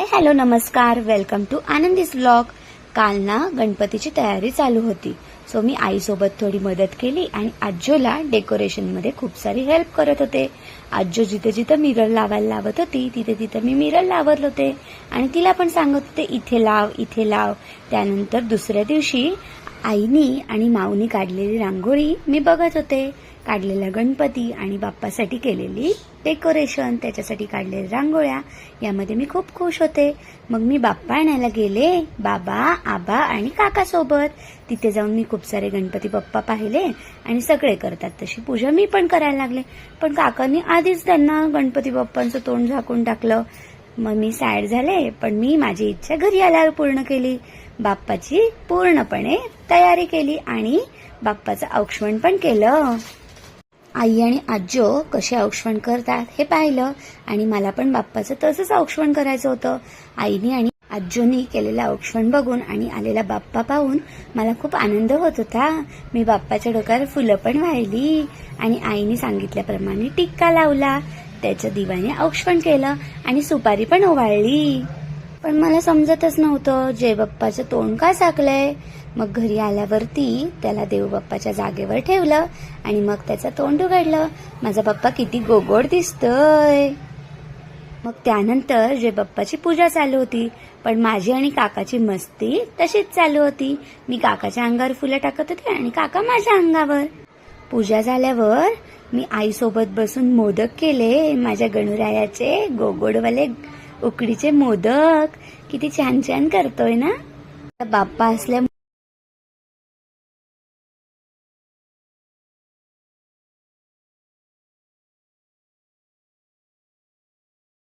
Hello नमस्कार, welcome to आनंदीस vlog. काल ना गणपतीची तयारी चालू होती, सो मी आईसोबत थोडी मदत केली आणि आज्जोला डेकोरेशनमध्ये खूप सारी हेल्प करत होते. आज्जो जिथे जिथे मिरर लावायला लावत होती तिथे तिथे मी मिरर लावत होते आणि तिला पण सांगत होते इथे लाव इथे लाव. त्यानंतर दुसऱ्या दिवशी आईनी आणि माऊनी काढलेली रांगोळी मी बघत होते. काढलेला गणपती आणि बाप्पासाठी केलेली डेकोरेशन, त्याच्यासाठी काढलेल्या रांगोळ्या, यामध्ये मी खूप खुश होते. मग मी बाप्पा आणायला गेले, बाबा, आबा आणि काका सोबत. तिथे जाऊन मी खूप सारे गणपती बाप्पा पाहिले आणि सगळे करतात तशी पूजा मी पण करायला लागले. पण काकांनी आधीच त्यांना गणपती बाप्पांचं तोंड झाकून टाकलं. मग मी सॅड झाले, पण मी माझी इच्छा घरी आल्यावर पूर्ण केली. बाप्पाची पूर्णपणे तयारी केली आणि बाप्पाचं औक्षण पण केलं. आई आणि आज्जो कसे औक्षण करतात हे पाहिलं आणि मला पण बाप्पाचं तसंच औक्षण करायचं होतं. आईनी आणि आज्जोनी केलेलं औक्षण बघून आणि आलेला बाप्पा पाहून मला खूप आनंद होत होता. मी बाप्पाच्या डोक्यावर फुलं पण वाहिली आणि आईने सांगितल्याप्रमाणे टिक्का लावला. त्याच्या दिवाने औक्षण केलं आणि सुपारी पण ओवाळली. पण मला समजतच नव्हतं जय बाप्पाचं तोंड का झाकलंय. मग घरी आल्यावरती त्याला देवबाप्पाच्या जागेवर ठेवलं आणि मग त्याचं तोंड उघडलं. माझा बाप्पा किती गोगोड दिसतोय. मग त्यानंतर जय बाप्पाची पूजा चालू होती, पण माझी आणि काकाची मस्ती तशीच चालू होती. मी काकाच्या अंगावर फुलं टाकत होते आणि काका माझ्या अंगावर. पूजा झाल्यावर मी आईसोबत बसून मोदक केले, माझ्या गणुरायाचे गोगोडवाले उकडीचे मोदक. किती छान छान करतोय ना. बाप्पा असल्यामुळे